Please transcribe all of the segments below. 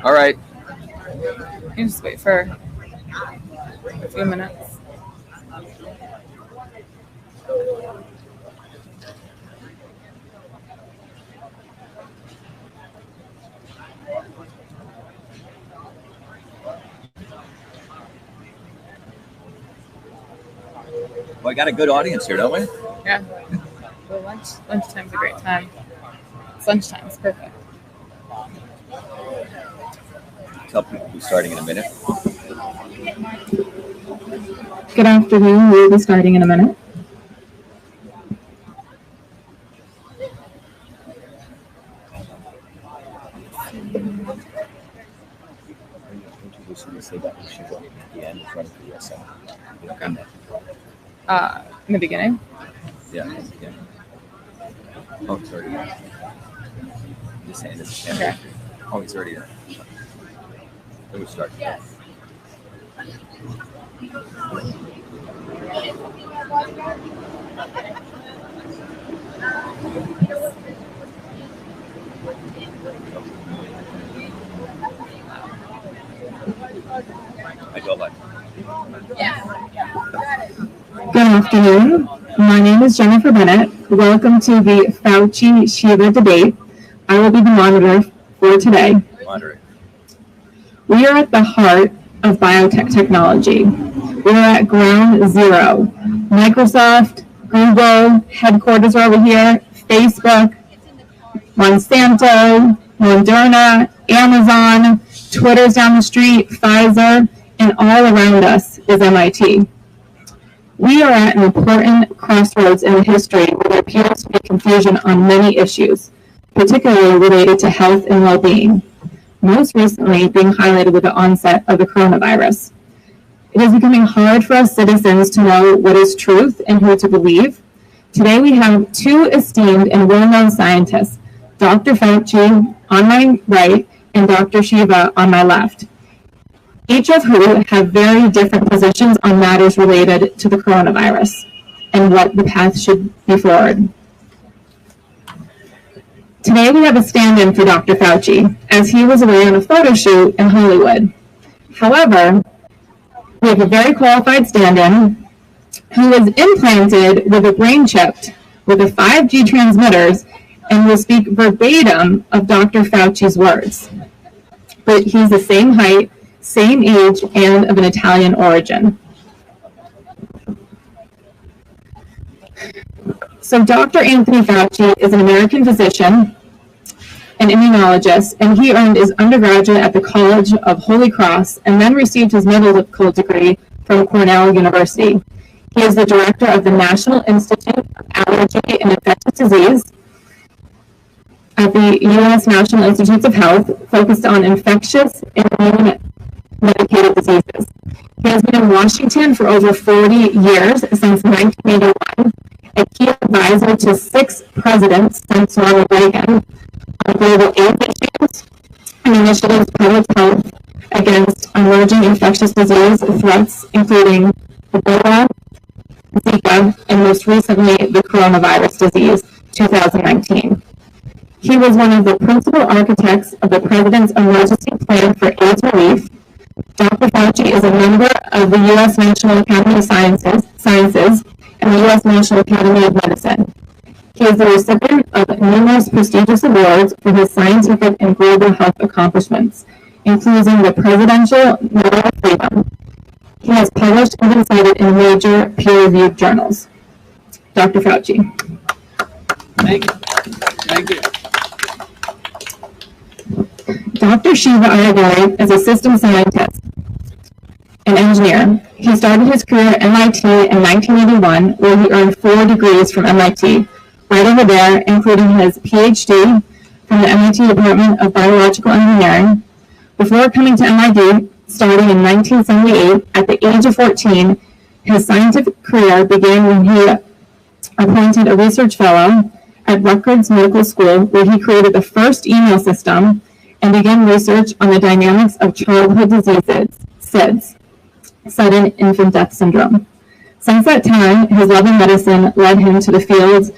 All right. You just wait for a few minutes. Well, I got a good audience here, don't we? Yeah. Well, lunchtime's a great time. It's lunchtime. It's perfect. Tell people we're starting in a minute. Good afternoon. We'll be starting in a minute. In the beginning? Yeah. Oh, sorry. Just saying this. Okay. Oh, he's already there. Let me start. I go like. Good afternoon. My name is Jennifer Bennett. Welcome to the Fauci-Shiva debate. I will be the moderator for today. We are at the heart of biotech technology. We are at ground zero. Microsoft, Google, headquarters are over here, Facebook, Monsanto, Moderna, Amazon, Twitter's down the street, Pfizer, and all around us is MIT. We are at an important crossroads in history where there appears to be confusion on many issues, particularly related to health and well-being, most recently being highlighted with the onset of the coronavirus. It is becoming hard for us citizens to know what is truth and who to believe. Today we have two esteemed and well-known scientists, Dr. Fauci on my right and Dr. Shiva on my left, each of who have very different positions on matters related to the coronavirus and what the path should be forward. Today we have a stand-in for Dr. Fauci, as he was away on a photo shoot in Hollywood. However, we have a very qualified stand-in who was implanted with a brain chip with a 5G transmitters and will speak verbatim of Dr. Fauci's words. But he's the same height, same age, and of an Italian origin. So Dr. Anthony Fauci is an American physician, an immunologist, and he earned his undergraduate at the College of Holy Cross and then received his medical degree from Cornell University. He is the director of the National Institute of Allergy and Infectious Disease at the U.S. National Institutes of Health, focused on infectious and immune-medicated diseases. He has been in Washington for over 40 years, since 1981, a key advisor to 6 presidents since Ronald Reagan on global AIDS issues and initiatives public health against emerging infectious disease threats, including Ebola, Zika, and most recently the coronavirus disease, 2019. He was one of the principal architects of the President's Emergency Plan for AIDS Relief. Dr. Fauci is a member of the U.S. National Academy of Sciences and the U.S. National Academy of Medicine. He is the recipient of numerous prestigious awards for his scientific and global health accomplishments, including the Presidential Medal of Freedom. He has published and been cited in major peer-reviewed journals. Dr. Fauci. Thank you. Thank you. Dr. Shiva Ayyadurai is a systems scientist and engineer. He started his career at MIT in 1981, where he earned 4 degrees from MIT, right over there, including his PhD from the MIT Department of Biological Engineering. Before coming to MIT, starting in 1978, at the age of 14, his scientific career began when he appointed a research fellow at Rutgers Medical School, where he created the first email system and began research on the dynamics of childhood diseases, SIDS, sudden infant death syndrome. Since that time, his love of medicine led him to the fields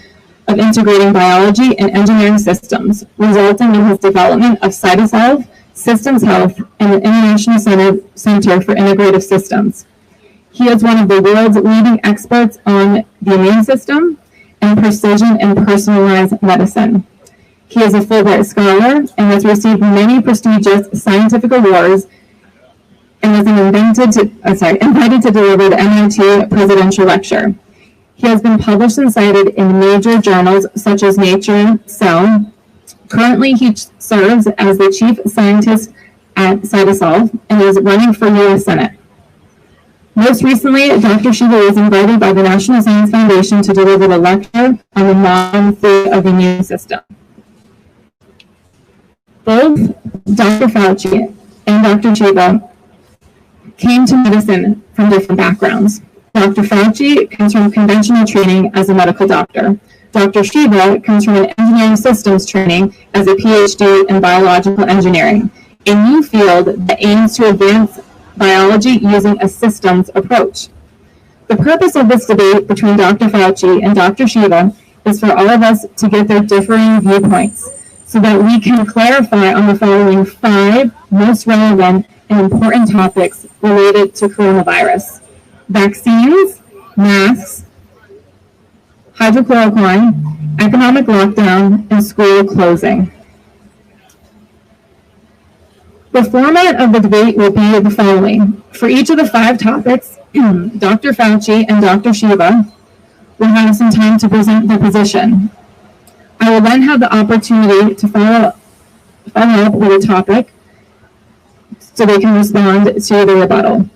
of integrating biology and engineering systems, resulting in his development of CytoSolve, Systems Health, and the International Center for Integrative Systems. He is one of the world's leading experts on the immune system and precision and personalized medicine. He is a Fulbright scholar and has received many prestigious scientific awards and was invited to deliver the MIT Presidential Lecture. He has been published and cited in major journals such as Nature, Cell. Currently, he serves as the chief scientist at CytoSolve and is running for U.S. Senate. Most recently, Dr. Shiva was invited by the National Science Foundation to deliver the lecture on the modern theory of the immune system. Both Dr. Fraudci and Dr. Shiva came to medicine from different backgrounds. Dr. Fraudci comes from conventional training as a medical doctor. Dr. Shiva comes from an engineering systems training as a PhD in biological engineering, a new field that aims to advance biology using a systems approach. The purpose of this debate between Dr. Fraudci and Dr. Shiva is for all of us to get their differing viewpoints so that we can clarify on the following 5 most relevant and important topics related to coronavirus: vaccines, masks, hydrochloroquine, economic lockdown, and school closing. The format of the debate will be the following. For each of the 5 topics, Dr. Fraudci and Dr. Shiva will have some time to present their position. I will then have the opportunity to follow up with a topic so they can respond to the rebuttal.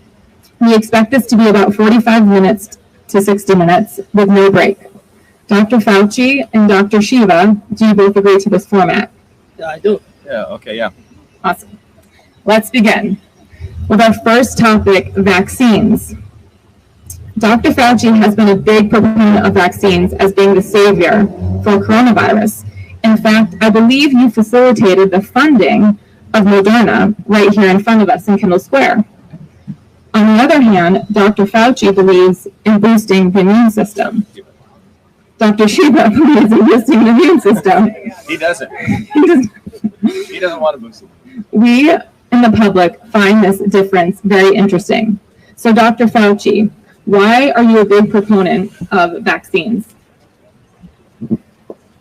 We expect this to be about 45 minutes to 60 minutes with no break. Dr. Fraudci and Dr. Shiva, do you both agree to this format? Yeah, I do. Yeah, okay, yeah. Awesome. Let's begin with our first topic, vaccines. Dr. Fraudci has been a big proponent of vaccines as being the savior for coronavirus. In fact, I believe you facilitated the funding of Moderna right here in front of us in Kendall Square. On the other hand, Dr. Fraudci believes in boosting the immune system. Dr. Shiva believes in boosting the immune system. He doesn't. He doesn't want to boost it. We in the public find this difference very interesting. So, Dr. Fraudci, why are you a big proponent of vaccines?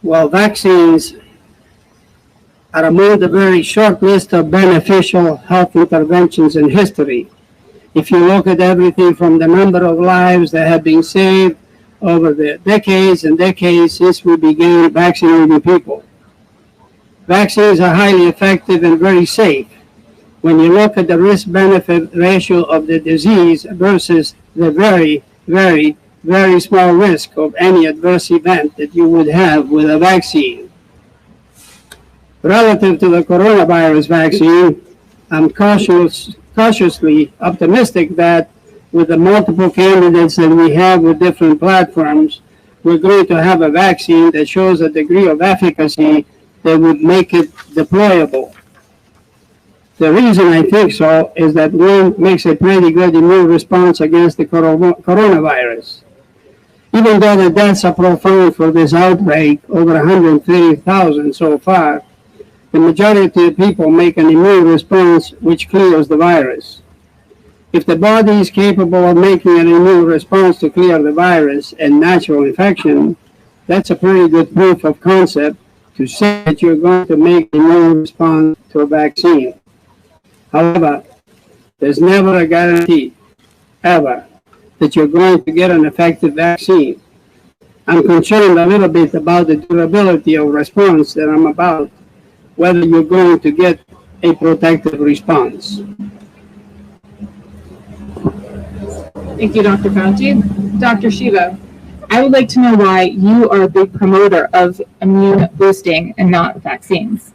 Well, vaccines are among the very short list of beneficial health interventions in history. If you look at everything from the number of lives that have been saved over the decades and decades since we began vaccinating people. Vaccines are highly effective and very safe. When you look at the risk-benefit ratio of the disease versus the very, very, very small risk of any adverse event that you would have with a vaccine. Relative to the coronavirus vaccine, I'm cautiously optimistic that with the multiple candidates that we have with different platforms, we're going to have a vaccine that shows a degree of efficacy that would make it deployable. The reason I think so is that one makes a pretty good immune response against the coronavirus. Even though the deaths are profound for this outbreak, over 130,000 so far, the majority of people make an immune response which clears the virus. If the body is capable of making an immune response to clear the virus and natural infection, that's a pretty good proof of concept to say that you're going to make an immune response to a vaccine. However, there's never a guarantee, ever, that you're going to get an effective vaccine. I'm concerned a little bit about the durability of response that I'm about, whether you're going to get a protective response. Thank you, Dr. Fraudci. Dr. Shiva, I would like to know why you are a big promoter of immune boosting and not vaccines.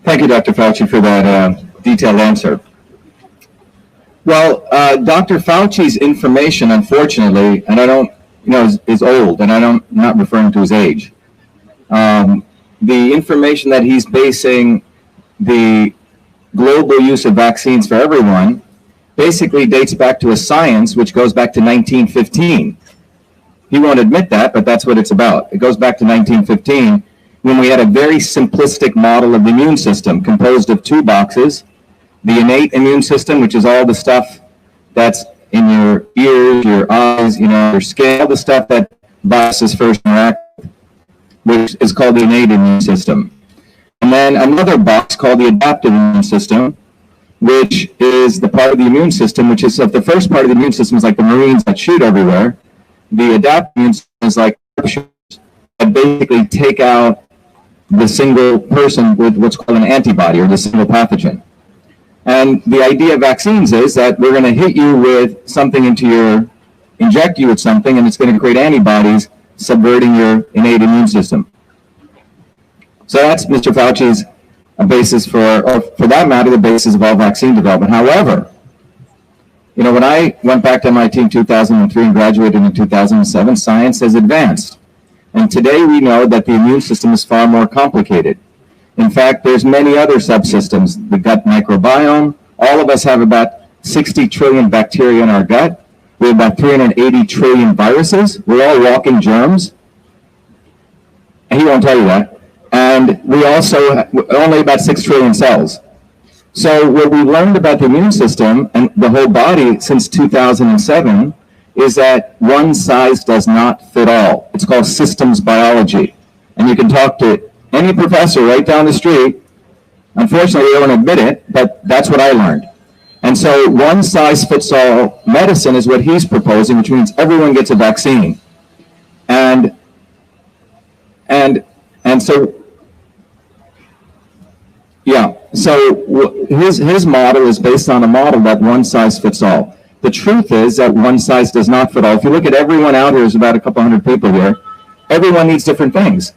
Thank you, Dr. Fauci, for that detailed answer. Well, Dr. Fauci's information, unfortunately, and I don't, is old, and I'm not referring to his age. The information that he's basing the global use of vaccines for everyone basically dates back to a science which goes back to 1915. He won't admit that, but that's what it's about. It goes back to 1915, when we had a very simplistic model of the immune system composed of two boxes: the innate immune system, which is all the stuff that's in your ears, your eyes, your skin, all the stuff that viruses first interact with, which is called the innate immune system. And then another box called the adaptive immune system, which is the part of the immune system, which is, if the first part of the immune system is like the Marines that shoot everywhere, the adaptive immune system is like that basically take out the single person with what's called an antibody, or the single pathogen. And the idea of vaccines is that we're going to hit you with something inject you with something, and it's going to create antibodies subverting your innate immune system. So that's Mr. Fauci's basis or for that matter, the basis of all vaccine development. However, when I went back to MIT in 2003 and graduated in 2007, science has advanced. And today we know that the immune system is far more complicated. In fact, there's many other subsystems, the gut microbiome. All of us have about 60 trillion bacteria in our gut. We have about 380 trillion viruses. We're all walking germs. And he won't tell you that. And we also have only about 6 trillion cells. So what we learned about the immune system and the whole body since 2007 is that one size does not fit all. It's called systems biology. And you can talk to any professor right down the street. Unfortunately, they don't admit it, but that's what I learned. And so one size fits all medicine is what he's proposing, which means everyone gets a vaccine. And so, yeah, so his model is based on a model that one size fits all. The truth is that one size does not fit all. If you look at everyone out here, there's about a couple hundred people here, everyone needs different things.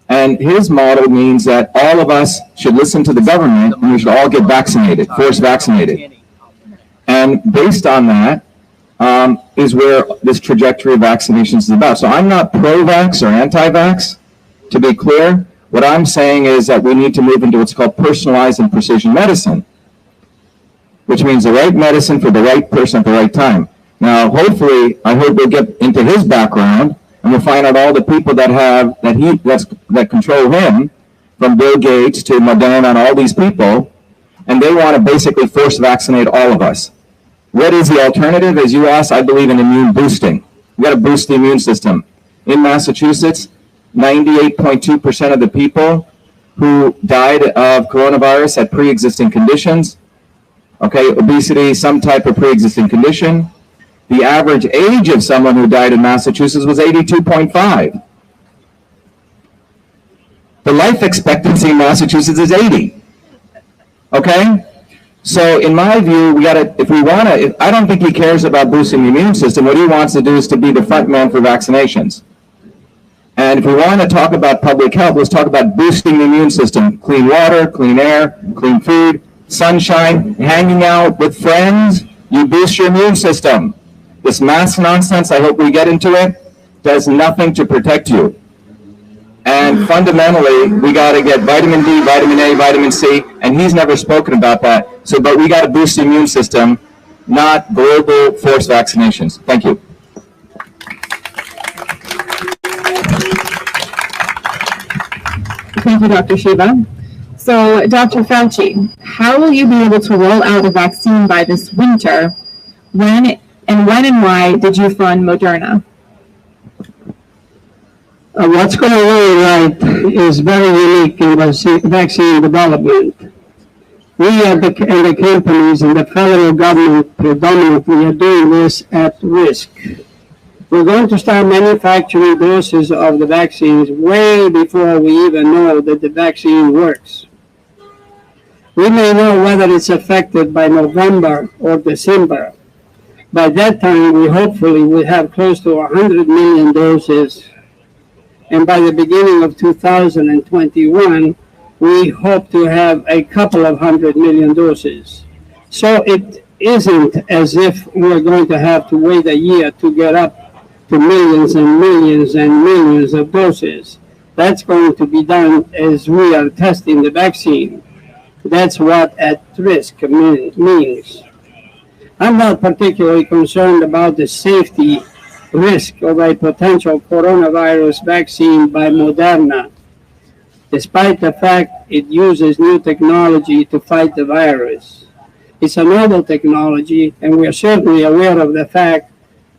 And his model means that all of us should listen to the government and we should all get vaccinated, force vaccinated. And based on that is where this trajectory of vaccinations is about. So I'm not pro-vax or anti-vax, to be clear. What I'm saying is that we need to move into what's called personalized and precision medicine, which means the right medicine for the right person at the right time. Now, hopefully, I hope we'll get into his background and we'll find out all the people that control him, from Bill Gates to Moderna and all these people, and they want to basically force vaccinate all of us. What is the alternative? As you asked, I believe in immune boosting. We got to boost the immune system. In Massachusetts, 98.2% of the people who died of coronavirus had pre-existing conditions. Okay, obesity, some type of pre-existing condition. The average age of someone who died in Massachusetts was 82.5. The life expectancy in Massachusetts is 80. Okay? So in my view, I don't think he cares about boosting the immune system. What he wants to do is to be the front man for vaccinations. And if we want to talk about public health, let's talk about boosting the immune system. Clean water, clean air, clean food, sunshine, hanging out with friends, you boost your immune system. This mask nonsense, I hope we get into it, does nothing to protect you. And fundamentally, we got to get vitamin D, vitamin A, vitamin C, and he's never spoken about that. So, but we got to boost the immune system, not global forced vaccinations. Thank you. Thank you, Dr. Shiva. So, Dr. Fauci, how will you be able to roll out a vaccine by this winter? When and why did you fund Moderna? What's going on right is very unique in vaccine development. We and the companies and the federal government predominantly are doing this at risk. We're going to start manufacturing doses of the vaccines way before we even know that the vaccine works. We may know whether it's effective by November or December. By that time, we hopefully will have close to 100 million doses. And by the beginning of 2021, we hope to have a couple of 100 million doses. So it isn't as if we're going to have to wait a year to get up to millions and millions and millions of doses. That's going to be done as we are testing the vaccine. That's what at risk means. I'm not particularly concerned about the safety risk of a potential coronavirus vaccine by Moderna, despite the fact it uses new technology to fight the virus. It's a novel technology, and we are certainly aware of the fact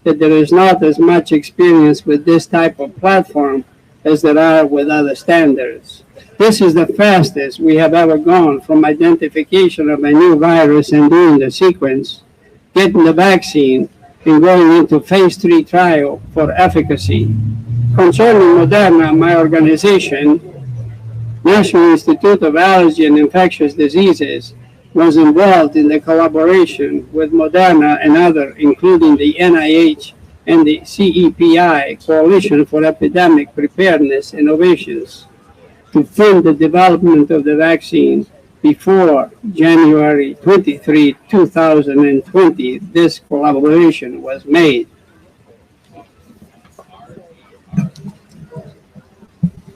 that there is not as much experience with this type of platform as there are with other standards. This is the fastest we have ever gone from identification of a new virus and doing the sequence, getting the vaccine, and going into phase 3 trial for efficacy. Concerning Moderna, my organization, National Institute of Allergy and Infectious Diseases, was involved in the collaboration with Moderna and others, including the NIH and the CEPI, Coalition for Epidemic Preparedness Innovations, to fund the development of the vaccine before January 23, 2020. This collaboration was made.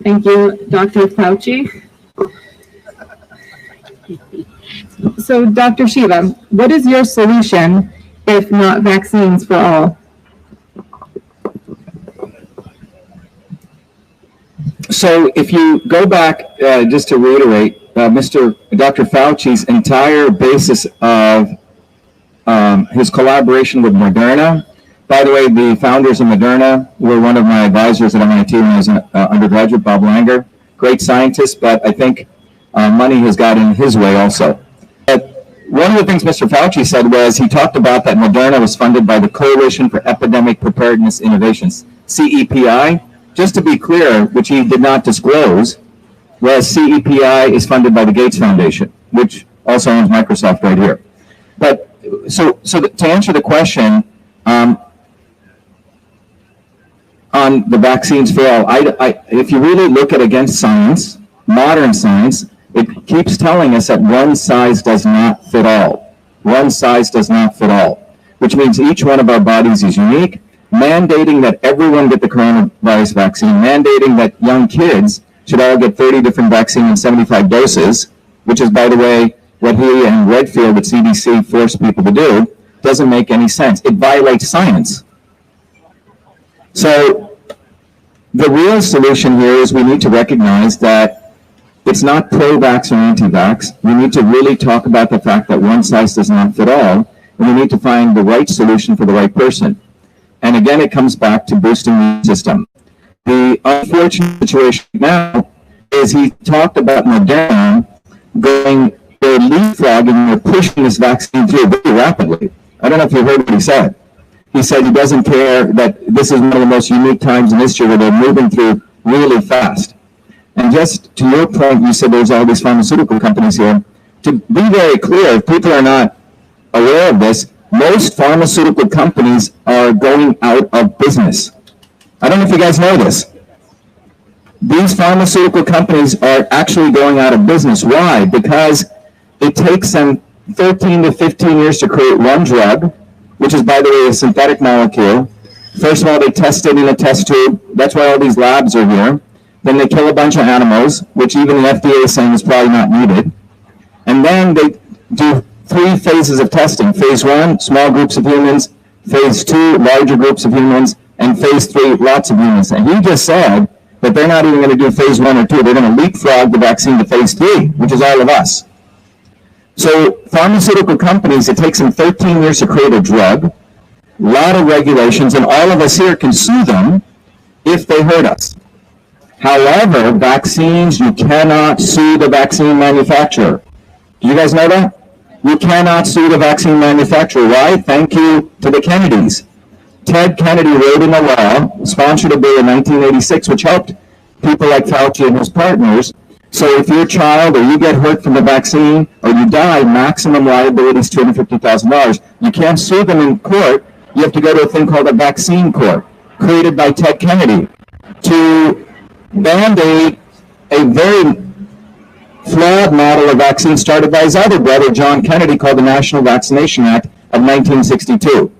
Thank you, Dr. Fauci. So, Dr. Shiva, what is your solution if not vaccines for all? So if you go back, just to reiterate, Dr. Fauci's entire basis of his collaboration with Moderna. By the way, the founders of Moderna were one of my advisors at MIT when I was an undergraduate, Bob Langer. Great scientist, but I think money has got in his way also. But one of the things Mr. Fauci said was he talked about that Moderna was funded by the Coalition for Epidemic Preparedness Innovations, CEPI. Just to be clear, which he did not disclose, was CEPI is funded by the Gates Foundation, which also owns Microsoft right here. But so to answer the question on the vaccines for all, if you really look at against science, modern science, it keeps telling us that one size does not fit all. One size does not fit all, which means each one of our bodies is unique. Mandating that everyone get the coronavirus vaccine, mandating that young kids should all get 30 different vaccines in 75 doses, which is, by the way, what he and Redfield at CDC forced people to do, doesn't make any sense. It violates science. So the real solution here is we need to recognize that it's not pro-vax or anti-vax. We need to really talk about the fact that one size does not fit all, and we need to find the right solution for the right person. And again, it comes back to boosting the system. The unfortunate situation now is he talked about Moderna they're leapfrogging, they're pushing this vaccine through very rapidly. I don't know if you heard what he said. He said he doesn't care that this is one of the most unique times in history where they're moving through really fast. And just to your point, you said there's all these pharmaceutical companies here. To be very clear, if people are not aware of this, most pharmaceutical companies are going out of business. I don't know if you guys know this. These pharmaceutical companies are actually going out of business. Why? Because it takes them 13 to 15 years to create one drug, which is, by the way, a synthetic molecule. First of all, they test it in a test tube. That's why all these labs are here. Then they kill a bunch of animals, which even the FDA is saying is probably not needed. And then they do 3 phases of testing. Phase 1, small groups of humans. Phase 2, larger groups of humans. And phase 3, lots of humans. And he just said that they're not even going to do phase 1 or 2. They're going to leapfrog the vaccine to phase 3, which is all of us. So pharmaceutical companies, it takes them 13 years to create a drug, a lot of regulations, and all of us here can sue them if they hurt us. However, vaccines, you cannot sue the vaccine manufacturer. Do you guys know that? You cannot sue the vaccine manufacturer. Why? Thank you to the Kennedys. Ted Kennedy wrote in a law, sponsored a bill in 1986, which helped people like Fauci and his partners. So if your child or you get hurt from the vaccine or you die, maximum liability is $250,000. You can't sue them in court. You have to go to a thing called a vaccine court, created by Ted Kennedy, to mandate a very flawed model of vaccine started by his other brother, John Kennedy, called the National Vaccination Act of 1962.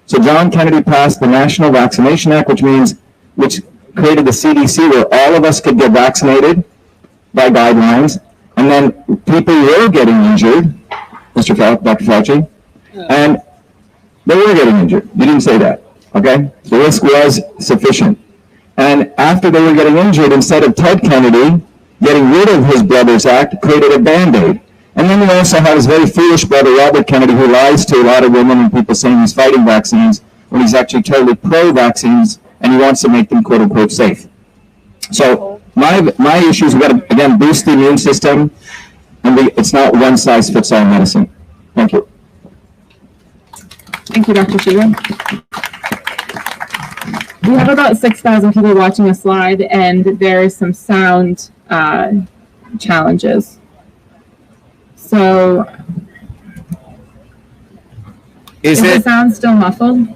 So John Kennedy passed the National Vaccination Act, which created the CDC, where all of us could get vaccinated by guidelines, and then people were getting injured, Dr. Fauci, and they were getting injured. You didn't say that. Okay? The risk was sufficient. And after they were getting injured, instead of Ted Kennedy getting rid of his brother's act, created a Band-Aid. And then we also have his very foolish brother, Robert Kennedy, who lies to a lot of women and people saying he's fighting vaccines when he's actually totally pro-vaccines and he wants to make them quote-unquote safe. So my issue is we've got to, again, boost the immune system, and it's not one-size-fits-all medicine. Thank you. Thank you, Dr. Shiva. We have about 6,000 people watching a slide, and there's some sound challenges. So, is the sound still muffled?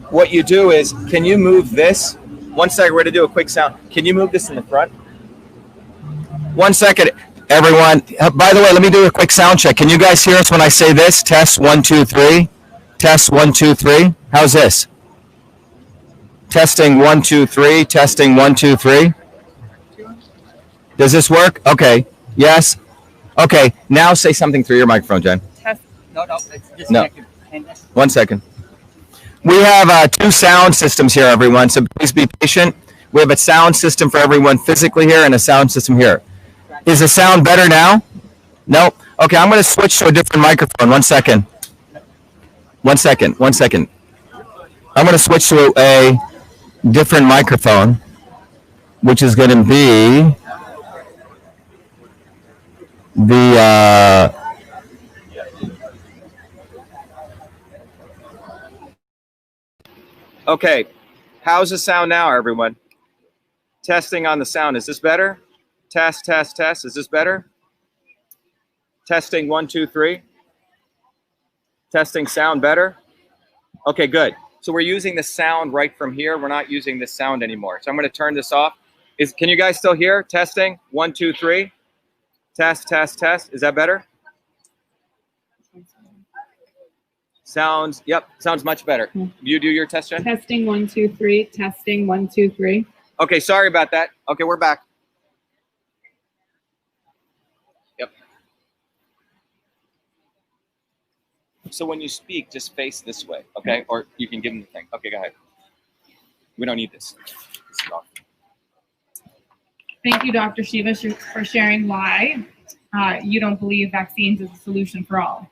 What you do is, can you move this? 1 second, we're going to do a quick sound. Can you move this in the front? 1 second, everyone. By the way, let me do a quick sound check. Can you guys hear us when I say this? Test 1, 2, 3. Test 1, 2, 3. How's this? Testing 1, 2, 3. Testing 1, 2, 3. Does this work? Okay. Yes. Okay. Now say something through your microphone, Jen. Test. No, it's disconnected. No. 1 second. We have 2 sound systems here, everyone, so please be patient. We have a sound system for everyone physically here and a sound system here. Is the sound better now? Nope. Okay, I'm going to switch to a different microphone. 1 second. 1 second. 1 second. I'm going to switch to a different microphone, which is going to be the... Okay, how's the sound now, everyone? Testing on the sound. Is this better? Test, test, test. Is this better? Testing 1, 2, 3. Testing sound better? Okay, good. So we're using the sound right from here. We're not using this sound anymore. So I'm going to turn this off. Can you guys still hear? Testing 1, 2, 3. Test, test, test. Is that better? Sounds, yep, sounds much better. You do your test, Jen? Testing 1, 2, 3. Testing 1, 2, 3. Okay, sorry about that. Okay, we're back. Yep. So when you speak, just face this way, okay? Or you can give them the thing. Okay, go ahead. We don't need this. Thank you, Dr. Shiva, for sharing why you don't believe vaccines is a solution for all.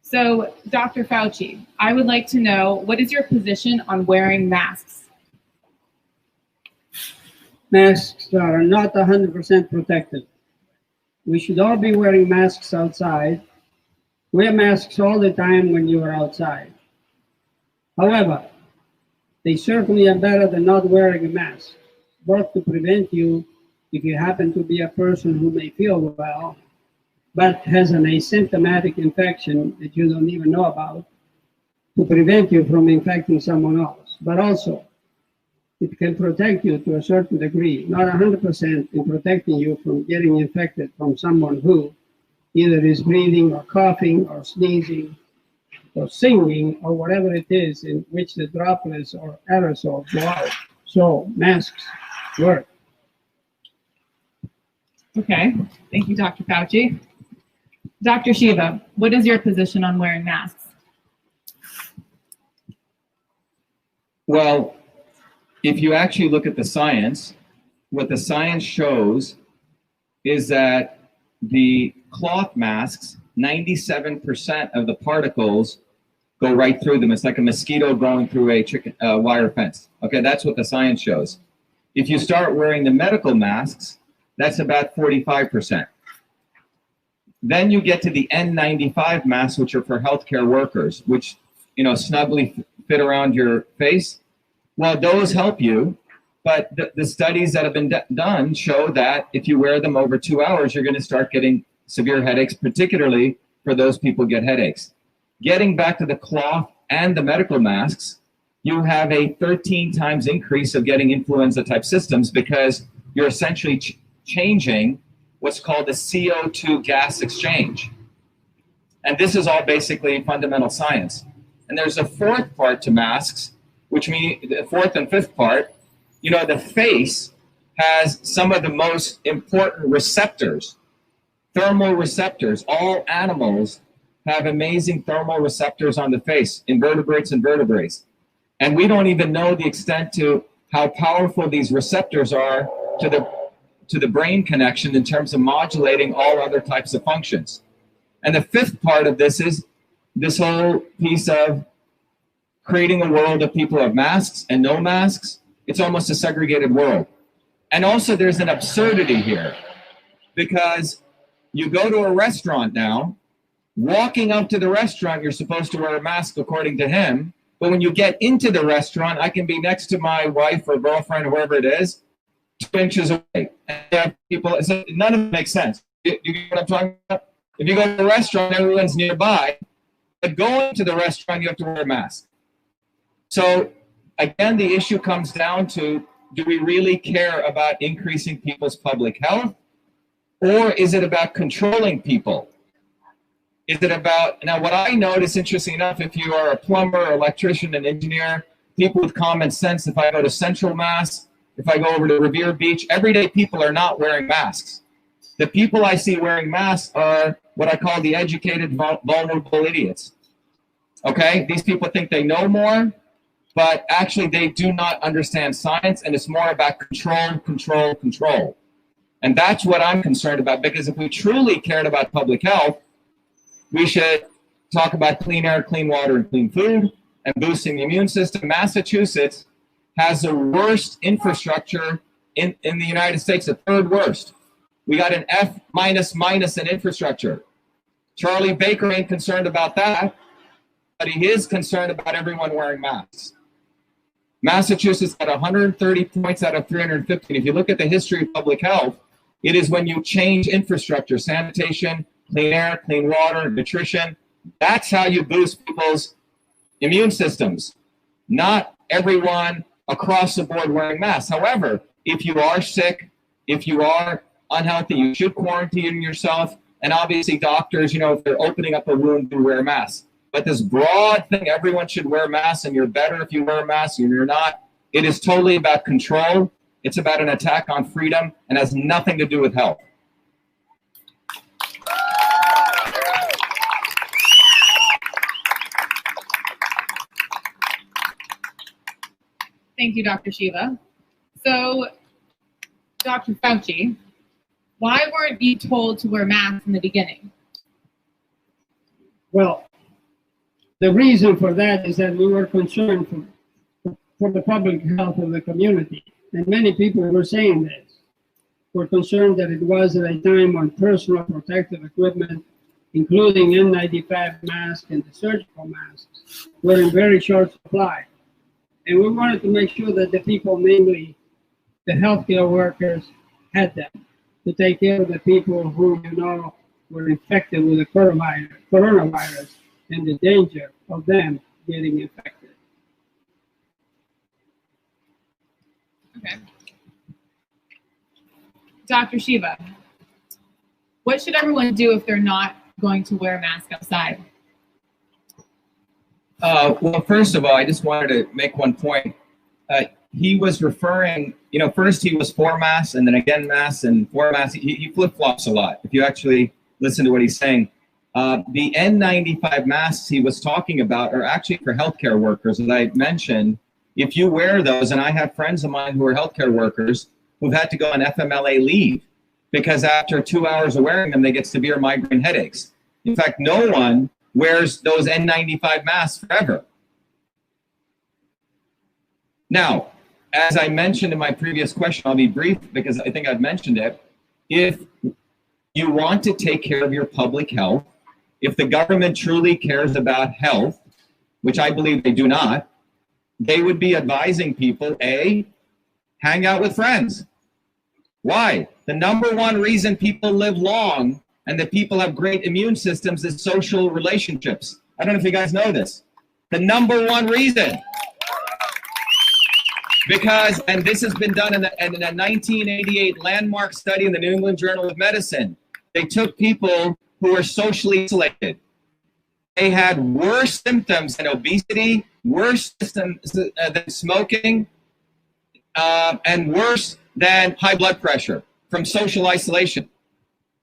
So, Dr. Fauci, I would like to know, what is your position on wearing masks? Masks are not 100% protective. We should all be wearing masks outside. Wear masks all the time when you are outside. However, they certainly are better than not wearing a mask, both to prevent you, if you happen to be a person who may feel well, but has an asymptomatic infection that you don't even know about, to prevent you from infecting someone else. But also, it can protect you to a certain degree, not 100% in protecting you from getting infected from someone who either is breathing or coughing or sneezing or singing or whatever it is in which the droplets or aerosols go out. So masks work. Okay, thank you, Dr. Fauci. Dr. Shiva, what is your position on wearing masks? Well, if you actually look at the science, what the science shows is that the cloth masks, 97% of the particles go right through them. It's like a mosquito going through a wire fence. Okay, that's what the science shows. If you start wearing the medical masks, that's about 45%. Then you get to the N95 masks, which are for healthcare workers, which, you know, snugly fit around your face. Well, those help you, but the studies that have been done show that if you wear them over 2 hours, you're going to start getting severe headaches, particularly for those people who get headaches. Getting back to the cloth and the medical masks, you have a 13 times increase of getting influenza type systems because you're essentially changing what's called the CO2 gas exchange. And this is all basically fundamental science. And there's a fourth part to masks, which means the fourth and fifth part. You know, the face has some of the most important receptors, thermal receptors. All animals have amazing thermal receptors on the face, invertebrates and vertebrates. And we don't even know the extent to how powerful these receptors are to the brain connection in terms of modulating all other types of functions. And the fifth part of this is this whole piece of creating a world of people who have masks and no masks. It's almost a segregated world. And also there's an absurdity here, because you go to a restaurant now, walking up to the restaurant, you're supposed to wear a mask according to him. But when you get into the restaurant, I can be next to my wife or girlfriend or whoever it is, 2 inches away. And people, so none of it makes sense. You get what I'm talking about? If you go to a restaurant, everyone's nearby. But going to the restaurant, you have to wear a mask. So again, the issue comes down to, do we really care about increasing people's public health? Or is it about controlling people? Is it about, now what I notice, interesting enough, if you are a plumber, electrician, an engineer, people with common sense, if I go to Central Mass, if I go over to Revere Beach, everyday people are not wearing masks. The people I see wearing masks are what I call the educated, vulnerable idiots. Okay? These people think they know more, but actually they do not understand science, and it's more about control, control, control. And that's what I'm concerned about, because if we truly cared about public health, we should talk about clean air, clean water, and clean food, and boosting the immune system. Massachusetts has the worst infrastructure in the United States, the third worst. We got an F minus in infrastructure. Charlie Baker ain't concerned about that, but he is concerned about everyone wearing masks. Massachusetts got 130 points out of 350. And if you look at the history of public health, it is when you change infrastructure, sanitation, clean air, clean water, nutrition. That's how you boost people's immune systems. Not everyone across the board wearing masks. However, if you are sick, if you are unhealthy, you should quarantine yourself. And obviously doctors, if they're opening up a wound, do wear masks. But this broad thing, everyone should wear masks and you're better if you wear a mask and you're not, it is totally about control. It's about an attack on freedom and has nothing to do with health. Thank you, Dr. Shiva. So, Dr. Fauci, why weren't you told to wear masks in the beginning? Well, the reason for that is that we were concerned for the public health of the community. And many people were saying this. We're concerned that it was at a time when personal protective equipment, including N95 masks and the surgical masks, were in very short supply. And we wanted to make sure that the people, namely the healthcare workers, had them to take care of the people who, were infected with the coronavirus and the danger of them getting infected. Okay. Dr. Shiva, what should everyone do if they're not going to wear a mask outside? Well, first of all, I just wanted to make one point. He was referring, first he was for masks and then again masks and for masks. He flip-flops a lot. If you actually listen to what he's saying, the N95 masks he was talking about are actually for healthcare workers. As I mentioned, if you wear those, and I have friends of mine who are healthcare workers who've had to go on FMLA leave because after 2 hours of wearing them, they get severe migraine headaches. In fact, no one wears those N95 masks forever. Now, as I mentioned in my previous question, I'll be brief because I think I've mentioned it. If you want to take care of your public health, if the government truly cares about health, which I believe they do not, they would be advising people, A, hang out with friends. Why? The number one reason people live long and that people have great immune systems is social relationships. I don't know if you guys know this. The number one reason. Because, and this has been done in a 1988 landmark study in the New England Journal of Medicine. They took people who were socially isolated. They had worse symptoms than obesity, worse symptoms than smoking, and worse than high blood pressure from social isolation.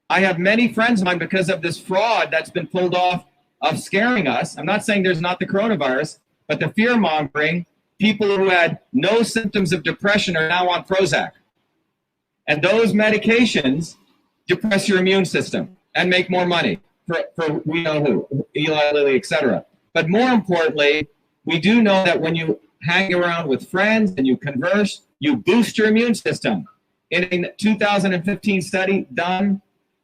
I have many friends of mine because of this fraud that's been pulled off of scaring us. I'm not saying there's not the coronavirus, but the fear mongering, people who had no symptoms of depression are now on Prozac. And those medications depress your immune system and make more money for we know who, Eli Lilly, etc. But more importantly, we do know that when you hang around with friends and you converse, you boost your immune system. In a 2015 study done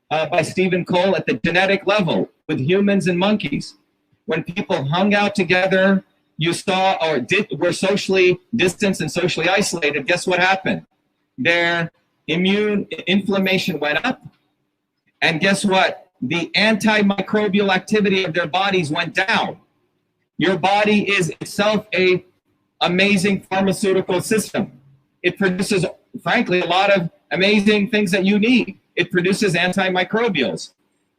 by Stephen Cole at the genetic level with humans and monkeys, when people hung out together, you saw were socially distanced and socially isolated, guess what happened? Their inflammation went up, and guess what? The antimicrobial activity of their bodies went down. Your body is itself a amazing pharmaceutical system. It produces, frankly, a lot of amazing things that you need. It produces antimicrobials.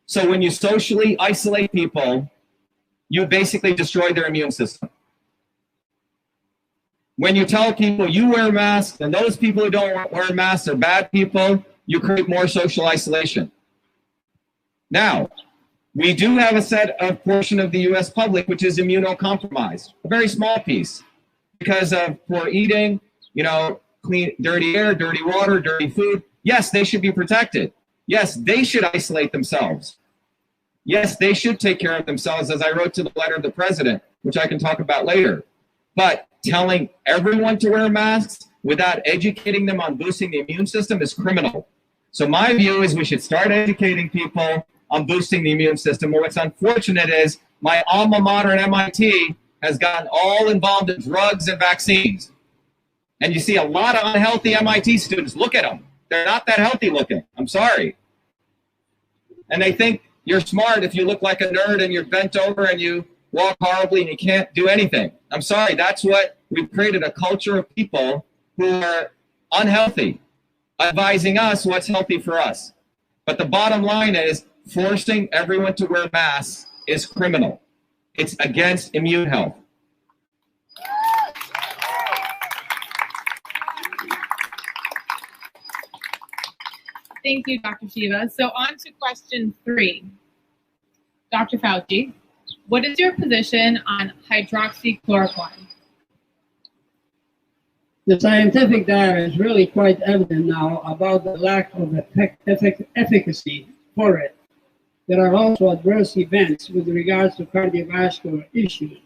So when you socially isolate people, you basically destroy their immune system. When you tell people you wear masks and those people who don't wear masks are bad people, you create more social isolation. Now, we do have a portion of the US public which is immunocompromised, a very small piece, because of poor eating, clean, dirty air, dirty water, dirty food. Yes, they should be protected. Yes, they should isolate themselves. Yes, they should take care of themselves, as I wrote to the letter of the president, which I can talk about later. But telling everyone to wear masks without educating them on boosting the immune system is criminal. So my view is we should start educating people on boosting the immune system. Well, what's unfortunate is my alma mater at MIT has gotten all involved in drugs and vaccines. And you see a lot of unhealthy MIT students. Look at them. They're not that healthy looking. I'm sorry. And they think you're smart if you look like a nerd and you're bent over and you walk horribly and you can't do anything. I'm sorry. That's what we've created, a culture of people who are unhealthy, advising us what's healthy for us. But the bottom line is forcing everyone to wear masks is criminal. It's against immune health. Thank you, Dr. Shiva. So on to question 3. Dr. Fauci, what is your position on hydroxychloroquine? The scientific data is really quite evident now about the lack of efficacy for it. There are also adverse events with regards to cardiovascular issues.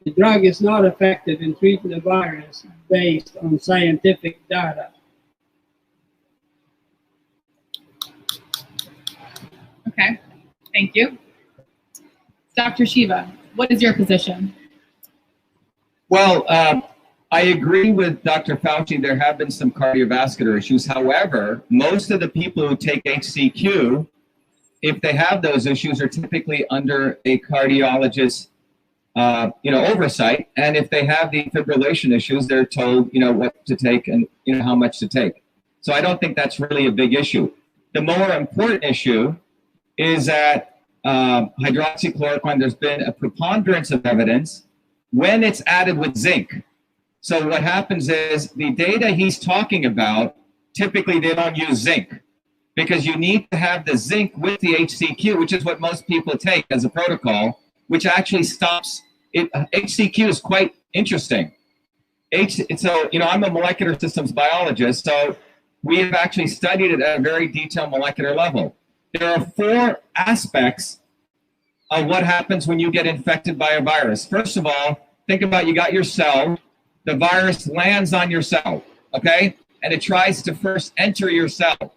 The drug is not effective in treating the virus based on scientific data. Okay, thank you. Dr. Shiva, what is your position? Well, I agree with Dr. Fauci. There have been some cardiovascular issues. However, most of the people who take HCQ, if they have those issues, are typically under a cardiologist, oversight. And if they have the fibrillation issues, they're told, what to take and how much to take. So I don't think that's really a big issue. The more important issue is that hydroxychloroquine, there's been a preponderance of evidence when it's added with zinc. So what happens is the data he's talking about, typically they don't use zinc because you need to have the zinc with the HCQ, which is what most people take as a protocol, which actually stops it. HCQ is quite interesting. I'm a molecular systems biologist, so we have actually studied it at a very detailed molecular level. There are 4 aspects of what happens when you get infected by a virus. First of all, think about you got your cell. The virus lands on your cell, okay? And it tries to first enter your cell.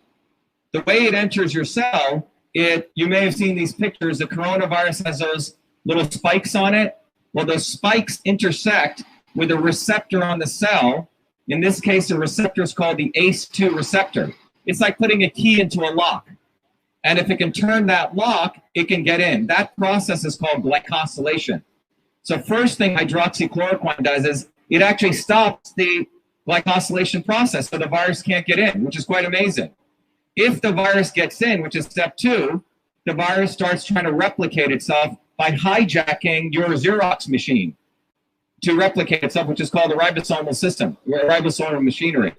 The way it enters your cell, you may have seen these pictures. The coronavirus has those little spikes on it. Well, those spikes intersect with a receptor on the cell. In this case, the receptor is called the ACE2 receptor. It's like putting a key into a lock. And if it can turn that lock, it can get in. That process is called glycosylation. So first thing hydroxychloroquine does is it actually stops the glycosylation process so the virus can't get in, which is quite amazing. If the virus gets in, which is step 2, the virus starts trying to replicate itself by hijacking your Xerox machine to replicate itself, which is called the ribosomal system, ribosomal machinery.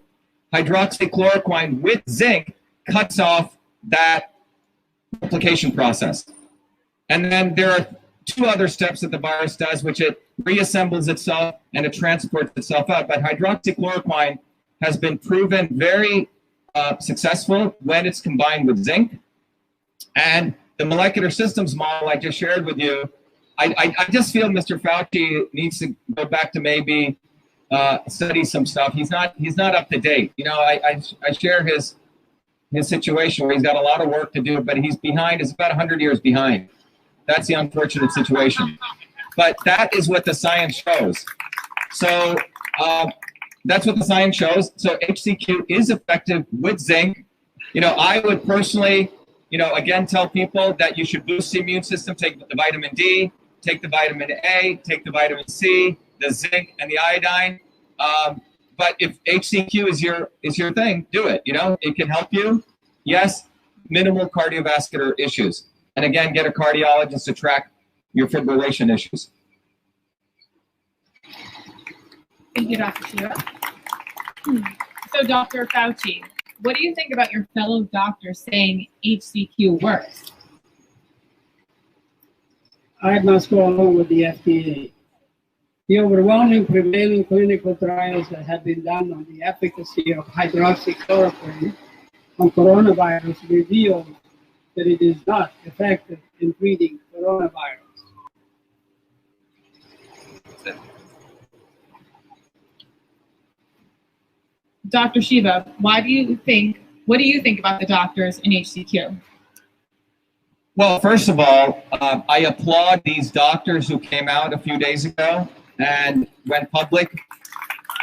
Hydroxychloroquine with zinc cuts off that replication process. And then there are two other steps that the virus does, which it reassembles itself and it transports itself out. But hydroxychloroquine has been proven very successful when it's combined with zinc. And the molecular systems model I just shared with you, I just feel Mr. Fauci needs to go back to maybe study some stuff. He's not up to date. You know, I share his situation where he's got a lot of work to do, but he's behind. It's about 100 years behind. That's the unfortunate situation. But that is what the science shows. So that's what the science shows. So HCQ is effective with zinc. You know, I would personally, you know, again, tell people that you should boost the immune system, take the vitamin D, take the vitamin A, take the vitamin C, the zinc, and the iodine. But if HCQ is your thing, do it. You know, it can help you. Yes, minimal cardiovascular issues. And again, get a cardiologist to track your fibrillation issues. Thank you, Dr. Shiva. So, Dr. Fauci, what do you think about your fellow doctors saying HCQ works? I must go along with the FDA. The overwhelming prevailing clinical trials that have been done on the efficacy of hydroxychloroquine on coronavirus reveal that it is not effective in treating coronavirus. Dr. Shiva, what do you think about the doctors in HCQ? Well, first of all, I applaud these doctors who came out a few days ago and went public.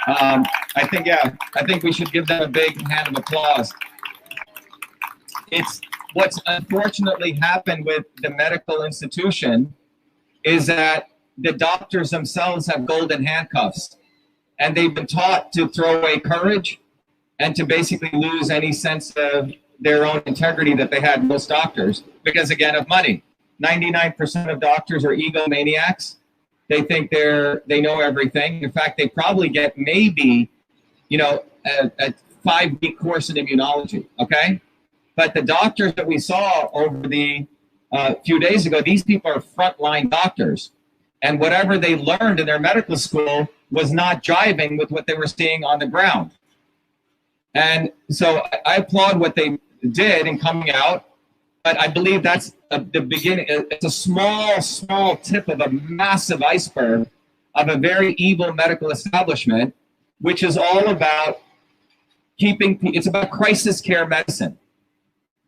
I think we should give them a big hand of applause. It's what's unfortunately happened with the medical institution is that the doctors themselves have golden handcuffs, and they've been taught to throw away courage and to basically lose any sense of their own integrity that they had, most doctors, because again, of money. 99% of doctors are egomaniacs. They think they know everything. In fact, they probably get maybe, you know, a 5-week course in immunology, okay? But the doctors that we saw over the few days ago, these people are frontline doctors. And whatever they learned in their medical school was not jiving with what they were seeing on the ground. And so I applaud what they did in coming out, but I believe that's the beginning. It's a small tip of a massive iceberg of a very evil medical establishment, which is all about it's about crisis care medicine.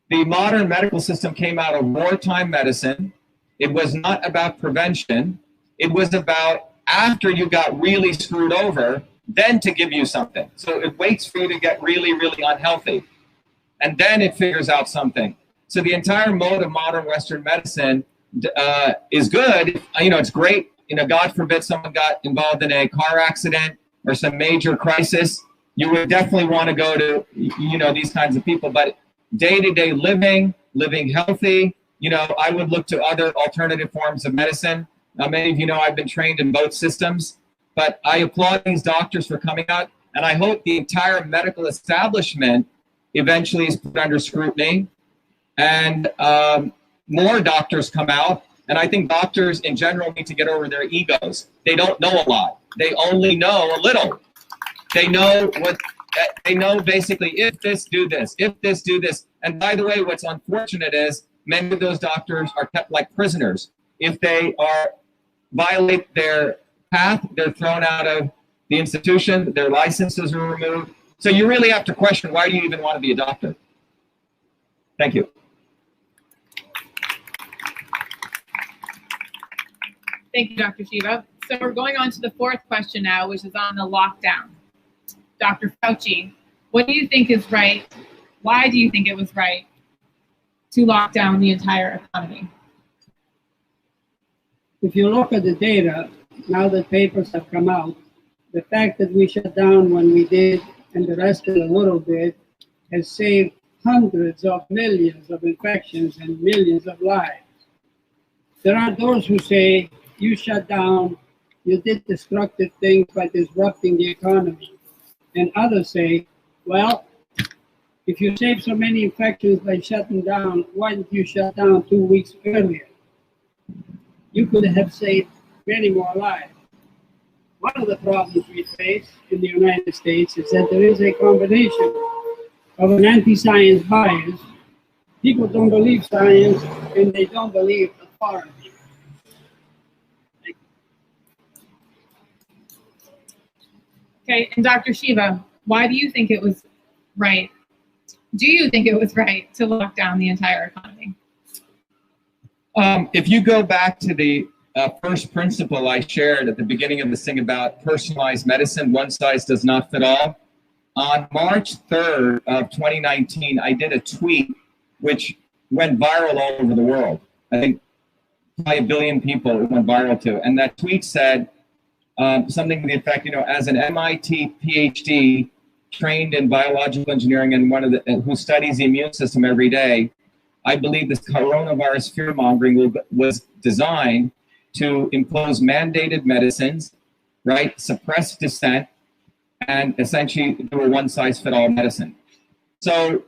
The modern medical system came out of wartime medicine. It was not about prevention. It was about after you got really screwed over, then to give you something. So it waits for you to get really, really unhealthy. And then it figures out something. So the entire mode of modern Western medicine is good. You know, it's great. You know, God forbid someone got involved in a car accident or some major crisis. You would definitely want to go to, you know, these kinds of people. But day-to-day living healthy, you know, I would look to other alternative forms of medicine. Many of you know I've been trained in both systems, but I applaud these doctors for coming out, and I hope the entire medical establishment eventually is put under scrutiny, and more doctors come out. And I think doctors in general need to get over their egos. They don't know a lot. They only know a little. They know basically, if this, do this, if this, do this. And by the way, what's unfortunate is many of those doctors are kept like prisoners. If they violate their path, they're thrown out of the institution, their licenses are removed. So you really have to question, why do you even want to be a doctor? Thank you. Thank you, Dr. Shiva. So we're going on to the fourth question now, which is on the lockdown. Dr. Fauci, what do you think is right? Why do you think it was right to lock down the entire economy? If you look at the data, now that papers have come out, the fact that we shut down when we did and the rest of a little bit has saved hundreds of millions of infections and millions of lives. There are those who say, you shut down, you did destructive things by disrupting the economy. And others say, well, if you save so many infections by shutting down, why didn't you shut down 2 weeks earlier? you could have saved many more lives. One of the problems we face in the United States is that there is a combination of an anti-science bias. People don't believe science, and they don't believe authority. Okay, and Dr. Shiva, why do you think it was right? Do you think it was right to lock down the entire economy? If you go back to the first principle I shared at the beginning of this thing about personalized medicine, one size does not fit all. On March 3rd of 2019, I did a tweet which went viral all over the world. I think probably 1 billion people it went viral to. And that tweet said something to the effect, you know, as an MIT PhD trained in biological engineering and who studies the immune system every day, I believe this coronavirus fear-mongering was designed to impose mandated medicines, right, suppress dissent, and essentially do a one-size-fit-all medicine. So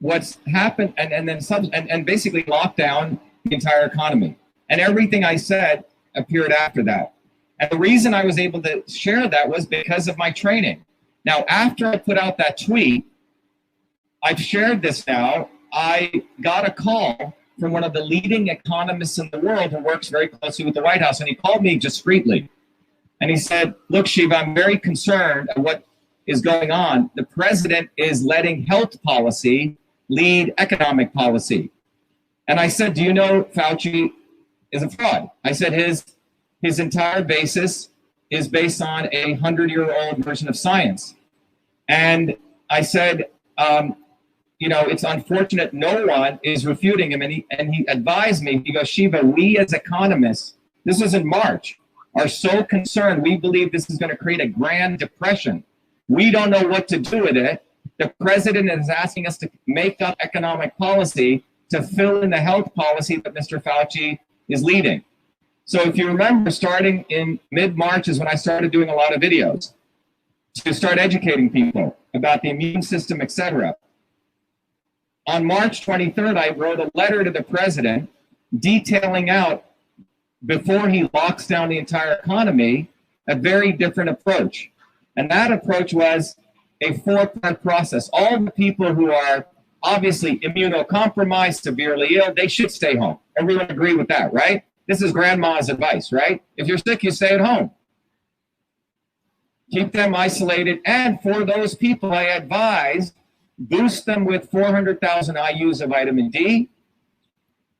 what's happened, and basically lock down the entire economy. And everything I said appeared after that. And the reason I was able to share that was because of my training. Now, after I put out that tweet, I've shared this now, I got a call from one of the leading economists in the world who works very closely with the White House. And he called me discreetly. And he said, look, Shiva, I'm very concerned at what is going on. The president is letting health policy lead economic policy. And I said, do you know Fauci is a fraud? I said his entire basis is based on a 100-year-old version of science. And I said, you know, it's unfortunate no one is refuting him. And he advised me, he goes, Shiva, we as economists, this was in March, are so concerned. We believe this is going to create a grand depression. We don't know what to do with it. The president is asking us to make up economic policy to fill in the health policy that Mr. Fauci is leading. So if you remember, starting in mid-March is when I started doing a lot of videos to start educating people about the immune system, etc. On March 23rd, I wrote a letter to the president detailing out, before he locks down the entire economy, a very different approach. And that approach was a 4-part process. All the people who are obviously immunocompromised, severely ill, they should stay home. Everyone agree with that, right? This is grandma's advice, right? If you're sick, you stay at home. Keep them isolated. And for those people, I advise, boost them with 400,000 IUs of vitamin D,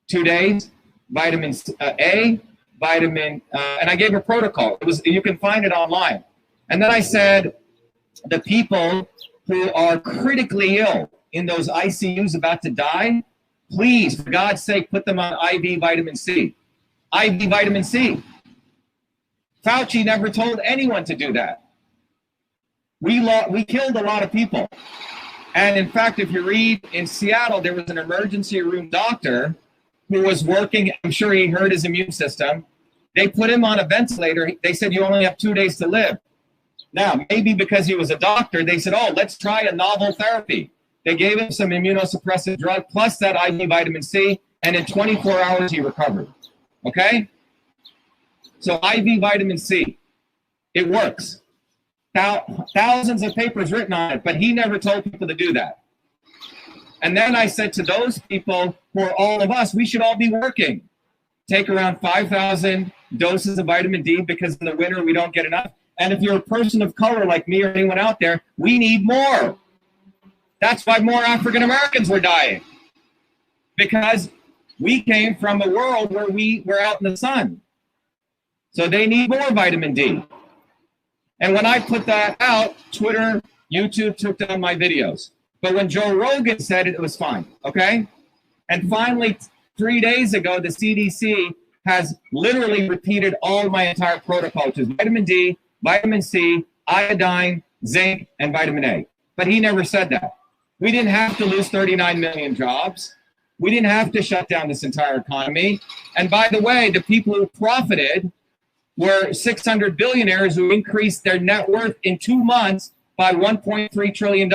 2 days, vitamin A, and I gave a protocol. You can find it online. And then I said, the people who are critically ill in those ICUs about to die, please, for God's sake, put them on IV vitamin C. IV vitamin C. Fauci never told anyone to do that. We killed a lot of people. And in fact, if you read in Seattle, there was an emergency room doctor who was working. I'm sure he hurt his immune system. They put him on a ventilator. They said, you only have 2 days to live. Now, maybe because he was a doctor, they said, oh, let's try a novel therapy. They gave him some immunosuppressive drug plus that IV vitamin C, and in 24 hours, he recovered. Okay? So IV vitamin C, it works. Thousands of papers written on it, but he never told people to do that. And then I said to those people who are all of us, we should all be working. Take around 5,000 doses of vitamin D because in the winter we don't get enough. And if you're a person of color like me or anyone out there, we need more. That's why more African Americans were dying. Because we came from a world where we were out in the sun. So they need more vitamin D. And when I put that out, Twitter, YouTube took down my videos. But when Joe Rogan said it, it was fine, okay? And finally, 3 days ago, the CDC has literally repeated all my entire protocol, which is vitamin D, vitamin C, iodine, zinc, and vitamin A. But he never said that. We didn't have to lose 39 million jobs. We didn't have to shut down this entire economy. And by the way, the people who profited were 600 billionaires who increased their net worth in 2 months by $1.3 trillion.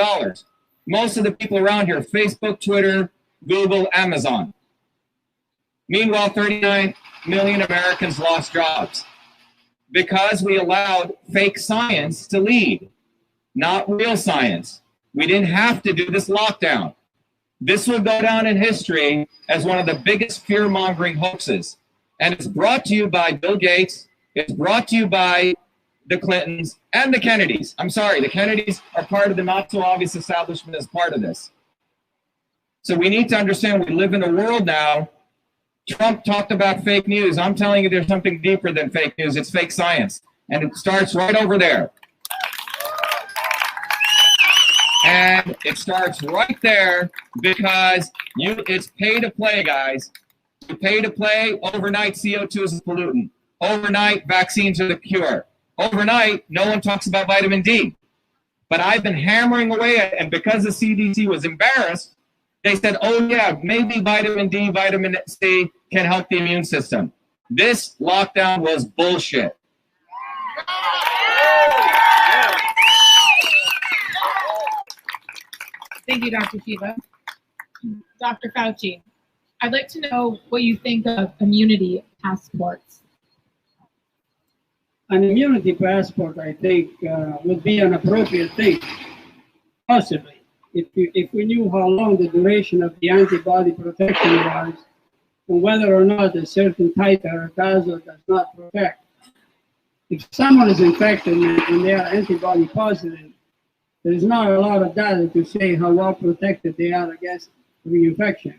Most of the people around here, Facebook, Twitter, Google, Amazon. Meanwhile, 39 million Americans lost jobs because we allowed fake science to lead, not real science. We didn't have to do this lockdown. This will go down in history as one of the biggest fear-mongering hoaxes. And it's brought to you by Bill Gates. It's brought to you by the Clintons and the Kennedys. I'm sorry, the Kennedys are part of the not-so-obvious establishment as part of this. So we need to understand we live in a world now. Trump talked about fake news. I'm telling you there's something deeper than fake news. It's fake science. And it starts right over there. And it starts right there because it's pay to play, guys. You pay to play. Overnight, CO2 is a pollutant. Overnight, vaccines are the cure. Overnight, no one talks about vitamin D. But I've been hammering away at it, and because the CDC was embarrassed, they said, oh yeah, maybe vitamin D, vitamin C can help the immune system. This lockdown was bullshit. Thank you, Dr. Shiva. Dr. Fauci, I'd like to know what you think of immunity passports. An immunity passport, I think, would be an appropriate thing, possibly, if we knew how long the duration of the antibody protection was, and whether or not a certain titer does or does not protect. If someone is infected and they are antibody positive, there is not a lot of data to say how well protected they are against reinfection.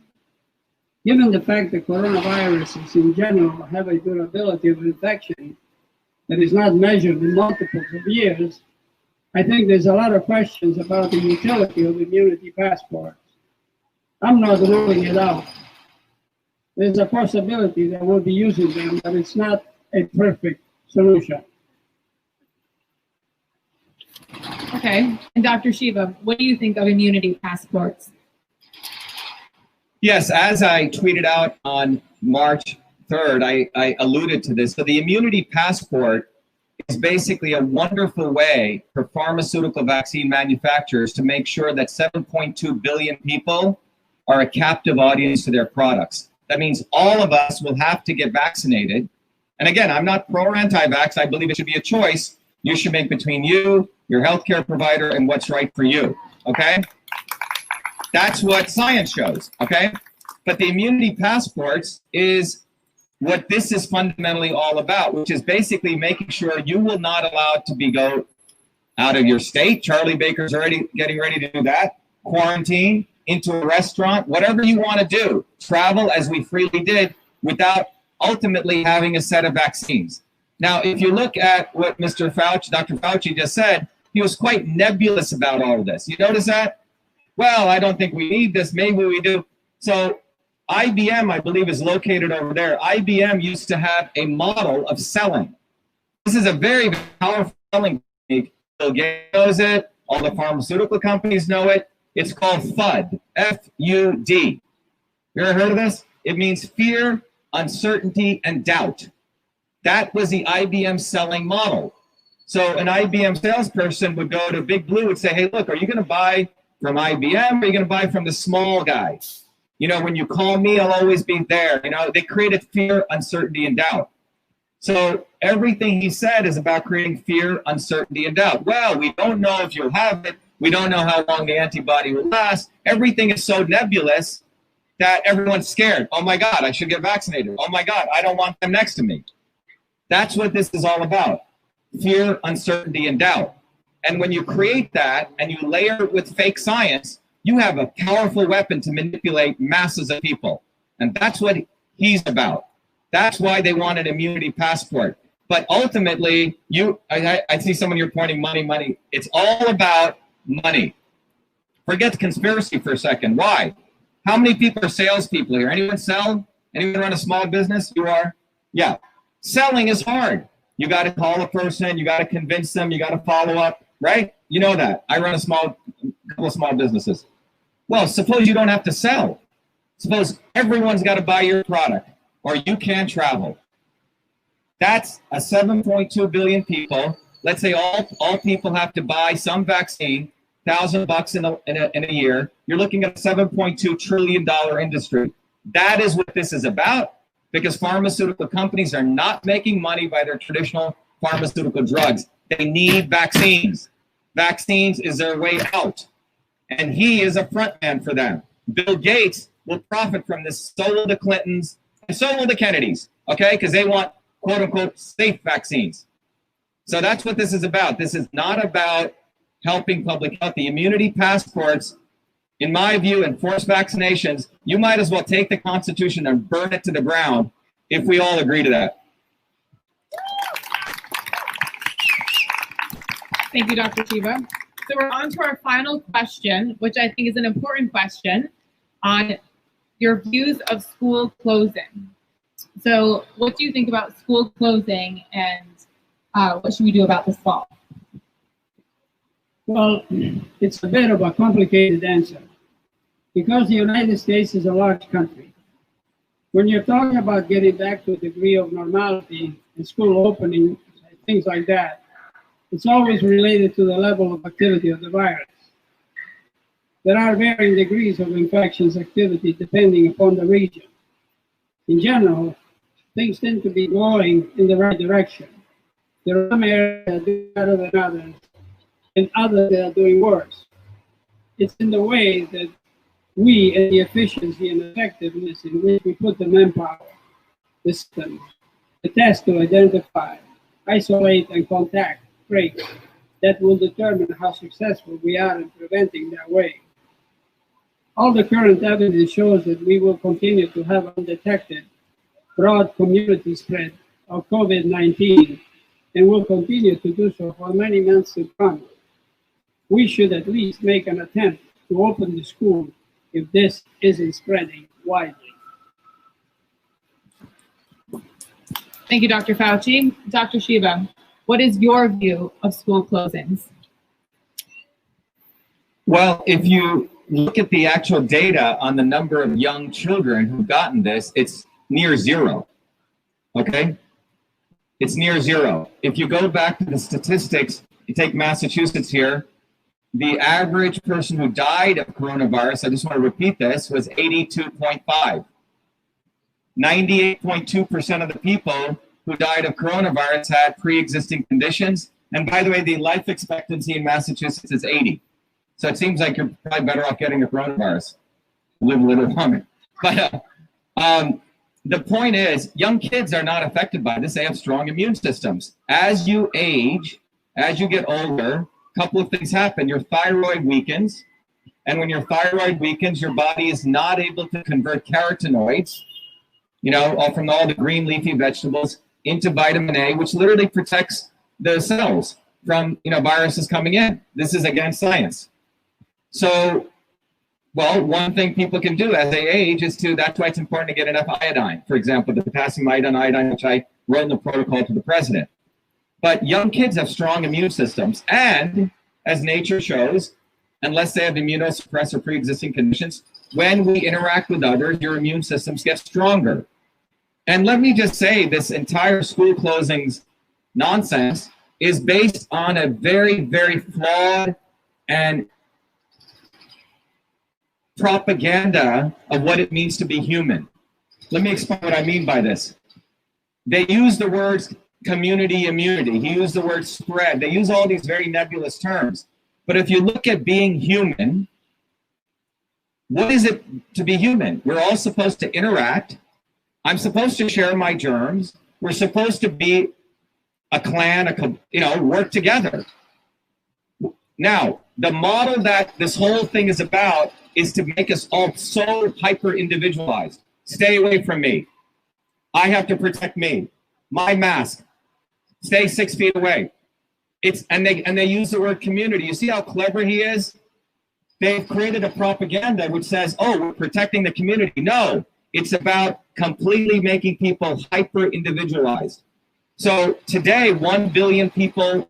Given the fact that coronaviruses in general have a durability of infection that is not measured in multiples of years, I think there's a lot of questions about the utility of immunity passports. I'm not ruling it out. There's a possibility that we'll be using them, but it's not a perfect solution. Okay, and Dr. Shiva, what do you think of immunity passports? Yes, as I tweeted out on March 3rd, I alluded to this. So the immunity passport is basically a wonderful way for pharmaceutical vaccine manufacturers to make sure that 7.2 billion people are a captive audience to their products. That means all of us will have to get vaccinated. And again, I'm not pro or anti-vax. I believe it should be a choice you should make between you, your healthcare provider, and what's right for you, okay? That's what science shows, okay? But the immunity passports is what this is fundamentally all about, which is basically making sure you will not allow to be go out of your state. Charlie Baker's already getting ready to do that. Quarantine, into a restaurant, whatever you want to do. Travel as we freely did without ultimately having a set of vaccines. Now, if you look at what Mr. Fauci, Dr. Fauci just said, he was quite nebulous about all of this. You notice that? Well, I don't think we need this. Maybe we do. So IBM, I believe, is located over there. IBM used to have a model of selling. This is a very powerful selling technique. Bill Gates knows it. All the pharmaceutical companies know it. It's called FUD, F-U-D. You ever heard of this? It means fear, uncertainty, and doubt. That was the IBM selling model. So an IBM salesperson would go to Big Blue and say, hey, look, are you going to buy from IBM or are you going to buy from the small guy? You know, when you call me, I'll always be there. You know, they created fear, uncertainty, and doubt. So everything he said is about creating fear, uncertainty, and doubt. Well, we don't know if you'll have it. We don't know how long the antibody will last. Everything is so nebulous that everyone's scared. Oh my God, I should get vaccinated. Oh my God, I don't want them next to me. That's what this is all about. Fear, uncertainty, and doubt. And when you create that and you layer it with fake science, you have a powerful weapon to manipulate masses of people. And that's what he's about. That's why they want an immunity passport. But ultimately, I see someone here pointing money. It's all about money. Forget the conspiracy for a second. Why? How many people are salespeople here? Anyone sell? Anyone run a small business? You are? Yeah. Selling is hard. You got to call a person. You got to convince them. You got to follow up, right? You know that. I run a couple of small businesses. Well, suppose you don't have to sell. Suppose everyone's got to buy your product or you can't travel. That's a 7.2 billion people. Let's say all people have to buy some vaccine, $1,000 in a year. You're looking at a $7.2 trillion industry. That is what this is about. because pharmaceutical companies are not making money by their traditional pharmaceutical drugs. They need vaccines. Vaccines is their way out. And he is a front man for them. Bill Gates will profit from this. So will the Clintons, and so will the Kennedys, okay? Because they want, quote unquote, safe vaccines. So that's what this is about. This is not about helping public health. The immunity passports, in my view, and forced vaccinations, you might as well take the Constitution and burn it to the ground if we all agree to that. Thank you, Dr. Shiva. So we're on to our final question, which I think is an important question on your views of school closing. So what do you think about school closing, and what should we do about this fall? Well, it's a bit of a complicated answer because the United States is a large country. When you're talking about getting back to a degree of normality and school opening, things like that, it's always related to the level of activity of the virus. There are varying degrees of infections activity depending upon the region. In general, things tend to be going in the right direction. There are some areas that do better than others, and others that are doing worse. It's in the way that we and the efficiency and effectiveness in which we put the manpower, the system, the test to identify, isolate, and contact trace that will determine how successful we are in preventing that wave. All the current evidence shows that we will continue to have undetected broad community spread of COVID-19 and will continue to do so for many months to come. We should at least make an attempt to open the school if this isn't spreading widely. Thank you, Dr. Fauci. Dr. Shiva, what is your view of school closings? Well, if you look at the actual data on the number of young children who've gotten this, it's near zero, okay? It's near zero. If you go back to the statistics, you take Massachusetts here, the average person who died of coronavirus, I just want to repeat this, was 82.5. 98.2% of the people who died of coronavirus had pre-existing conditions. And by the way, the life expectancy in Massachusetts is 80. So it seems like you're probably better off getting the coronavirus. Live a little longer. But the point is, young kids are not affected by this. They have strong immune systems. As you age, as you get older, a couple of things happen. Your thyroid weakens. And when your thyroid weakens, your body is not able to convert carotenoids, you know, all from all the green leafy vegetables, into vitamin A, which literally protects the cells from, you know, viruses coming in. This is against science. So, well, one thing people can do as they age is that's why it's important to get enough iodine. For example, the potassium iodine, which I wrote in the protocol to the president. But young kids have strong immune systems. And as nature shows, unless they have immunosuppressor pre-existing conditions, when we interact with others, your immune systems get stronger. And let me just say, this entire school closings nonsense is based on a very, very flawed and propaganda of what it means to be human. Let me explain what I mean by this. They use the words community immunity. He used the word spread. They use all these very nebulous terms. But if you look at being human, what is it to be human? We're all supposed to interact. I'm supposed to share my germs. We're supposed to be a clan, work together. Now, the model that this whole thing is about is to make us all so hyper-individualized. Stay away from me. I have to protect me. My mask. Stay 6 feet away. And they use the word community. You see how clever he is? They've created a propaganda which says, oh, we're protecting the community. No, it's about completely making people hyper-individualized. So today, 1 billion people,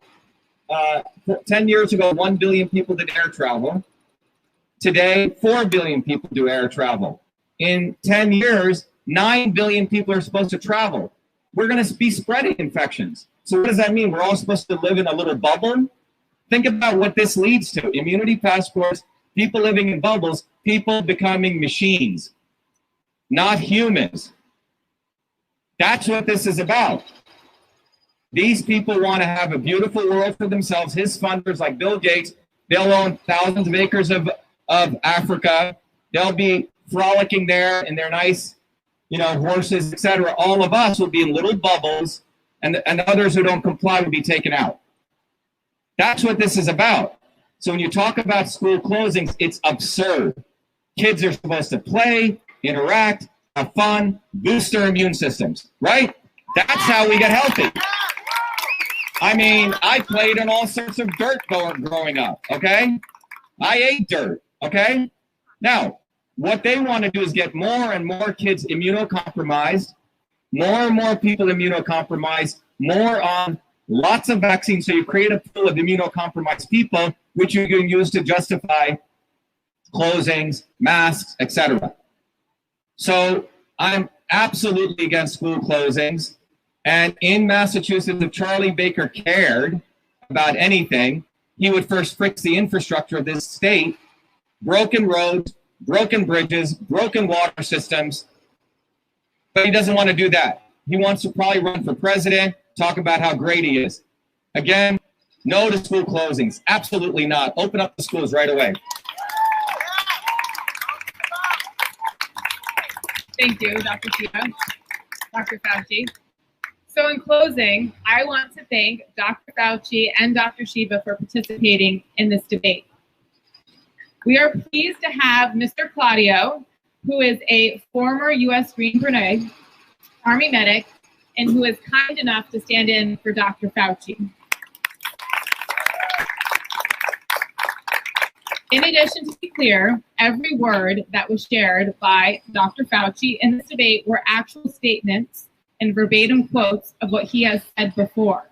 10 years ago, 1 billion people did air travel. Today, 4 billion people do air travel. In 10 years, 9 billion people are supposed to travel. We're going to be spreading infections. So what does that mean? We're all supposed to live in a little bubble? Think about what this leads to. Immunity passports, people living in bubbles, people becoming machines, not humans. That's what this is about. These people want to have a beautiful world for themselves. His funders, like Bill Gates, they'll own thousands of acres of Africa. They'll be frolicking there in their nice, horses, etc. All of us will be in little bubbles, and others who don't comply will be taken out. That's what this is about. So when you talk about school closings, it's absurd. Kids are supposed to play, interact, have fun, boost their immune systems, right? That's how we get healthy. I mean, I played in all sorts of dirt growing up, okay? I ate dirt, okay? Now, what they want to do is get more and more kids immunocompromised, more and more people immunocompromised, more on lots of vaccines. So you create a pool of immunocompromised people, which you can use to justify closings, masks, etc. So I'm absolutely against school closings. And in Massachusetts, if Charlie Baker cared about anything, he would first fix the infrastructure of this state. Broken roads, broken bridges, broken water systems. But he doesn't want to do that. He wants to probably run for president, talk about how great he is. Again, no to school closings. Absolutely not. Open up the schools right away. Thank you, Dr. Shiva, Dr. Fauci. So in closing, I want to thank Dr. Fauci and Dr. Shiva for participating in this debate. We are pleased to have Mr. Claudio, who is a former U.S. Green Beret Army medic and who is kind enough to stand in for Dr. Fauci. In addition, to be clear, every word that was shared by Dr. Fauci in this debate were actual statements and verbatim quotes of what he has said before.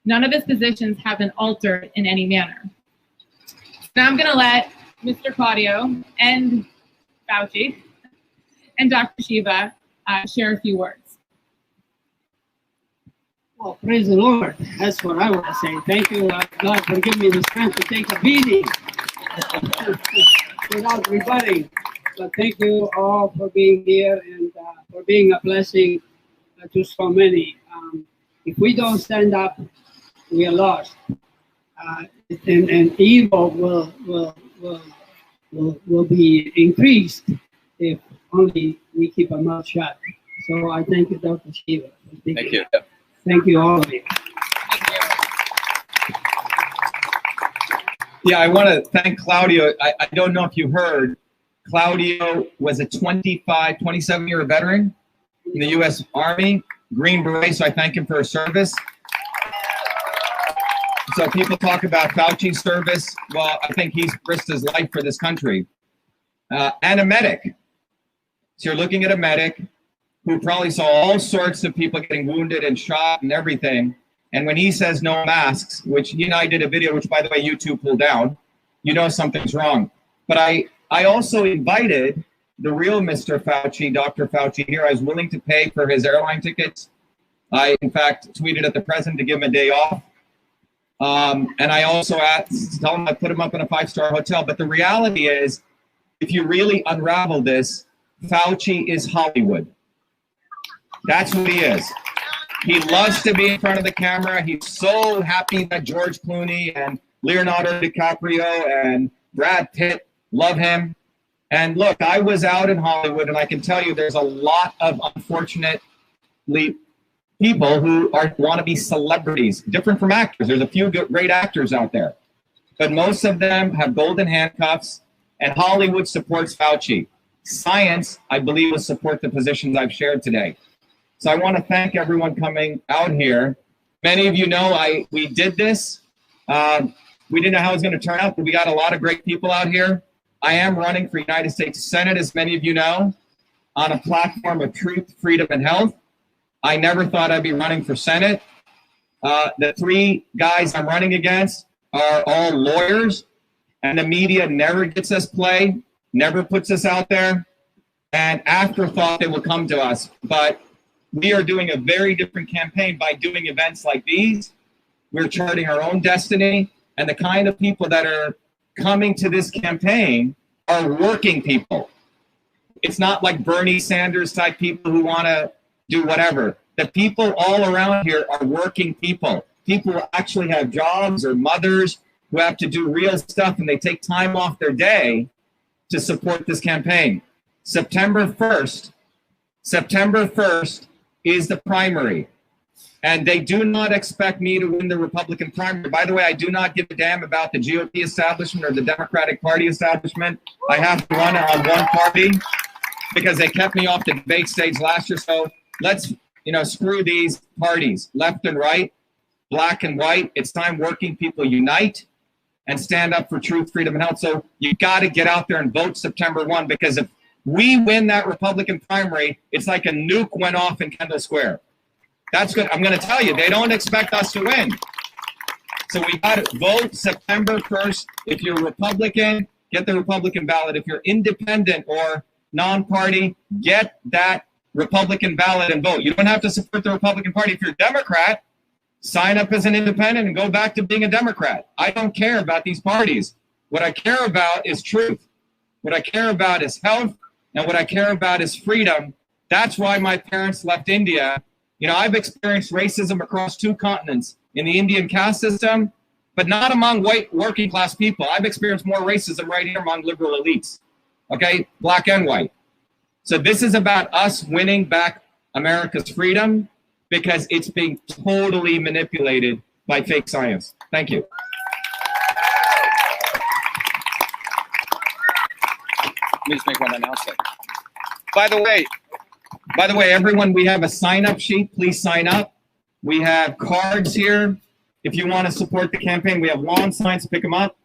None of his positions have been altered in any manner. Now I'm going to let Mr. Claudio and Fauci and Dr. Shiva share a few words. Well, praise the Lord. That's what I want to say. Thank you, God, for giving me the strength to take a beating without rebutting. But thank you all for being here and for being a blessing to so many. If we don't stand up, we are lost. And evil will be increased if only we keep our mouth shut. So I thank you, Dr. Shiva. Thank you. Thank you, all of you. Yeah, I want to thank Claudio. I don't know if you heard, Claudio was a 27-year veteran in the U.S. Army, Green Beret, so I thank him for his service. So people talk about Fauci's service. Well, I think he's risked his life for this country. And a medic. So you're looking at a medic who probably saw all sorts of people getting wounded and shot and everything. And when he says no masks, which you and I did a video, which by the way, YouTube pulled down, you know something's wrong. But I also invited the real Mr. Fauci, Dr. Fauci here. I was willing to pay for his airline tickets. I, in fact, tweeted at the president to give him a day off. And I also asked, tell him I put him up in a 5-star hotel. But the reality is, if you really unravel this, Fauci is Hollywood. That's what he is. He loves to be in front of the camera. He's so happy that George Clooney and Leonardo DiCaprio and Brad Pitt love him. And look, I was out in Hollywood, and I can tell you there's a lot of, unfortunately, people who want to be celebrities, different from actors. There's a few great actors out there. But most of them have golden handcuffs, and Hollywood supports Fauci. Science, I believe, will support the positions I've shared today. So I want to thank everyone coming out here. Many of you know we did this. We didn't know how it was going to turn out, but we got a lot of great people out here. I am running for United States Senate, as many of you know, on a platform of truth, freedom, and health. I never thought I'd be running for Senate. The 3 guys I'm running against are all lawyers, and the media never gets us play, never puts us out there, and afterthought they will come to us. But we are doing a very different campaign by doing events like these. We're charting our own destiny, and the kind of people that are coming to this campaign are working people. It's not like Bernie Sanders type people who want to do whatever. The people all around here are working people. People who actually have jobs or mothers who have to do real stuff, and they take time off their day to support this campaign. September 1st is the primary. And they do not expect me to win the Republican primary. By the way, I do not give a damn about the GOP establishment or the Democratic Party establishment. I have to run on one party because they kept me off the debate stage last year. So let's, screw these parties, left and right, black and white. It's time working people unite and stand up for truth, freedom, and health. So you got to get out there and vote September 1, because if we win that Republican primary, it's like a nuke went off in Kendall Square. That's good. I'm going to tell you, they don't expect us to win. So we got to vote September 1st. If you're Republican, get the Republican ballot. If you're independent or non-party, get that Republican ballot and vote. You don't have to support the Republican Party. If you're a Democrat, sign up as an independent and go back to being a Democrat. I don't care about these parties. What I care about is truth. What I care about is health, and what I care about is freedom. That's why my parents left India. I've experienced racism across 2 continents, in the Indian caste system, but not among white working class people. I've experienced more racism right here among liberal elites, okay, black and white. So this is about us winning back America's freedom, because it's being totally manipulated by fake science. Thank you. Let me just make one announcement. By the way, everyone, we have a sign-up sheet. Please sign up. We have cards here. If you want to support the campaign, we have lawn signs. Pick them up.